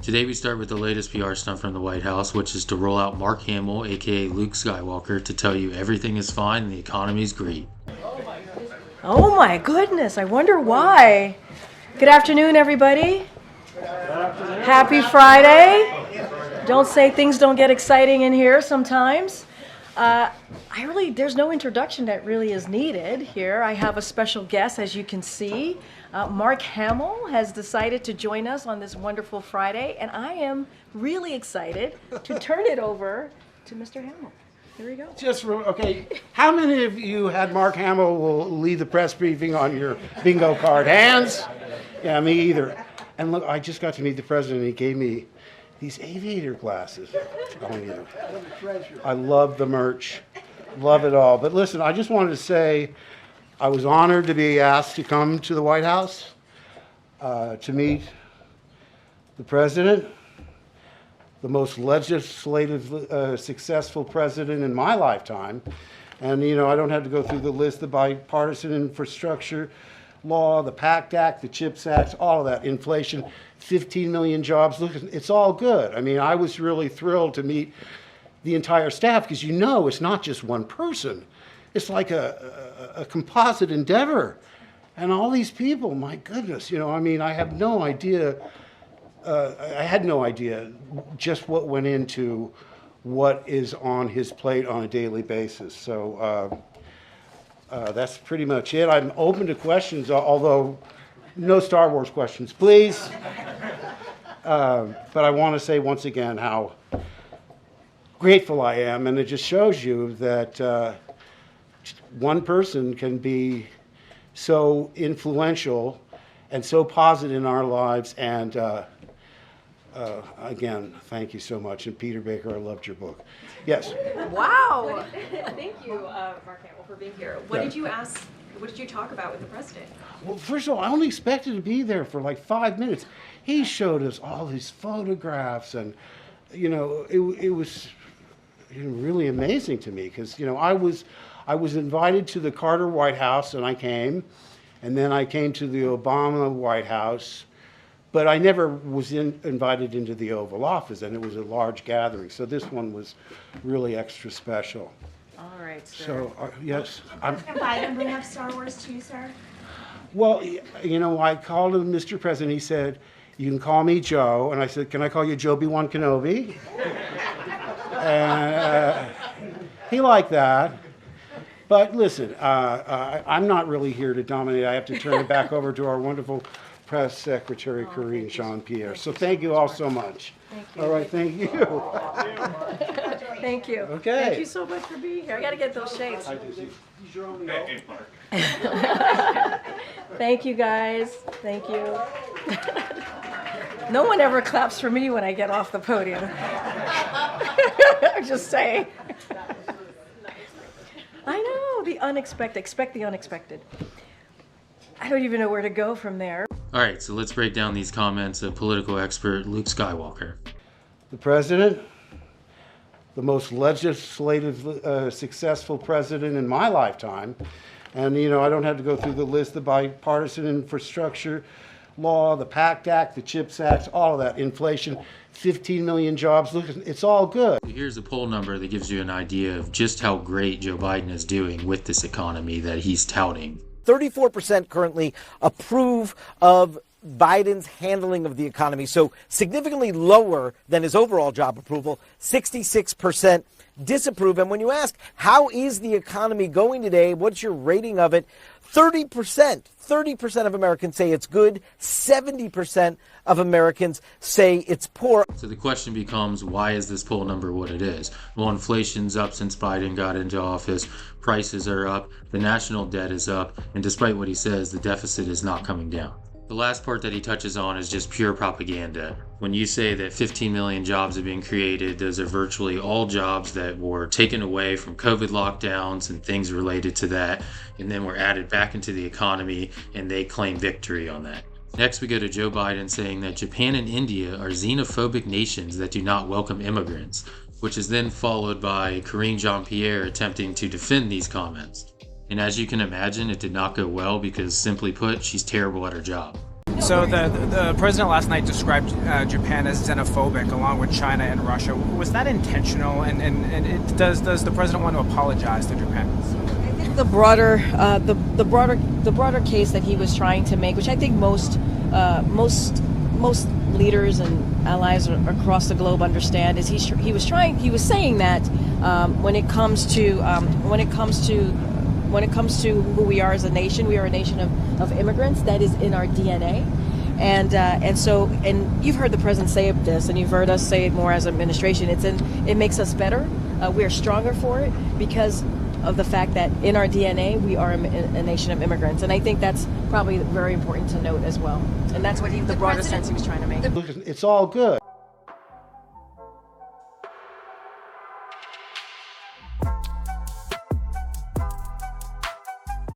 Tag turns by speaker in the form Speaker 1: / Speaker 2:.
Speaker 1: Today we start with the latest PR stunt from the White House, which is to roll out Mark Hamill, aka Luke Skywalker, to tell you everything is fine and the economy's great.
Speaker 2: Oh my goodness, I wonder why. Good afternoon, everybody. Happy Friday. Don't say things don't get exciting in here sometimes. There's no introduction that really is needed here. I have a special guest, as you can see. Mark Hamill has decided to join us on this wonderful Friday, and I am really excited to turn it over to Mr. Hamill. Here we go.
Speaker 3: Okay, how many of you had Mark Hamill will lead the press briefing on your bingo card? Hands? Yeah, me either. And look, I just got to meet the president. He gave me these aviator glasses. Oh, yeah. I love the merch. Love it all. But listen, I just wanted to say I was honored to be asked to come to the White House to meet the president, the most legislative successful president in my lifetime. And, you know, I don't have to go through the list, the bipartisan infrastructure law, the PACT Act, the CHIPS Act, all of that, inflation, 15 million jobs. Look, it's all good. I mean, I was really thrilled to meet the entire staff because, you know, it's not just one person. It's like a composite endeavor. And all these people, my goodness, you know, I mean, I have no idea. I had no idea just what went into what is on his plate on a daily basis. So that's pretty much it. I'm open to questions, although no Star Wars questions, please. But I want to say once again how grateful I am, and it just shows you that one person can be so influential and so positive in our lives. And again, thank you so much. And Peter Baker, I loved your book. Yes.
Speaker 4: Wow. Thank you, Mark Hamill, for being here. What did you talk about with the president?
Speaker 3: Well, first of all, I only expected to be there for like 5 minutes. He showed us all these photographs, and, you know, it was really amazing to me because, you know, I was invited to the Carter White House, and I came, and then I came to the Obama White House, but I never was invited into the Oval Office, and it was a large gathering. So this one was really extra special.
Speaker 2: All right, sir.
Speaker 3: So, yes.
Speaker 5: Can Biden bring up Star Wars too, sir?
Speaker 3: Well, you know, I called him Mr. President. He said, "You can call me Joe." And I said, "Can I call you Joe B-1 Kenobi?" And he liked that. But listen, I'm not really here to dominate. I have to turn it back over to our wonderful Press Secretary, Karine, Jean-Pierre. So thank you all so much.
Speaker 2: Thank you.
Speaker 3: All right, thank you.
Speaker 2: Thank you.
Speaker 3: Okay.
Speaker 2: Thank you so much for being here. I got to get those shades.
Speaker 3: He's your only hope.
Speaker 2: Thank you, guys. Thank you. No one ever claps for me when I get off the podium. I'm just saying. I know, the unexpected. Expect the unexpected. I don't even know where to go from there.
Speaker 1: All right, so let's break down these comments of political expert Luke Skywalker.
Speaker 3: The president, the most legislative successful president in my lifetime. And, you know, I don't have to go through the list, the bipartisan infrastructure law, the PACT Act, the CHIPS Act, all of that, inflation, 15 million jobs. Look, it's all good.
Speaker 1: Here's a poll number that gives you an idea of just how great Joe Biden is doing with this economy that he's touting.
Speaker 6: 34% currently approve of Biden's handling of the economy, so significantly lower than his overall job approval. 66% disapprove. And when you ask, how is the economy going today? What's your rating of it? 30% of Americans say it's good. 70% of Americans say it's poor.
Speaker 1: So the question becomes, why is this poll number what it is? Well, inflation's up since Biden got into office. Prices are up. The national debt is up. And despite what he says, the deficit is not coming down. The last part that he touches on is just pure propaganda. When you say that 15 million jobs have been created, those are virtually all jobs that were taken away from COVID lockdowns and things related to that, and then were added back into the economy, and they claim victory on that. Next, we go to Joe Biden saying that Japan and India are xenophobic nations that do not welcome immigrants, which is then followed by Karine Jean-Pierre attempting to defend these comments. And as you can imagine, it did not go well because, simply put, she's terrible at her job.
Speaker 7: So the president last night described Japan as xenophobic, along with China and Russia. Was that intentional? And does the president want to apologize to Japan?
Speaker 2: The broader case that he was trying to make, which I think most leaders and allies across the globe understand, is he was saying that when it comes to who we are as a nation, we are a nation of immigrants. That is in our DNA. And so you've heard the president say this, and you've heard us say it more as an administration. It makes us better. We are stronger for it because of the fact that in our DNA we are a nation of immigrants, and I think that's probably very important to note as well. And that's what the broader sense he was trying to make.
Speaker 3: It's all good.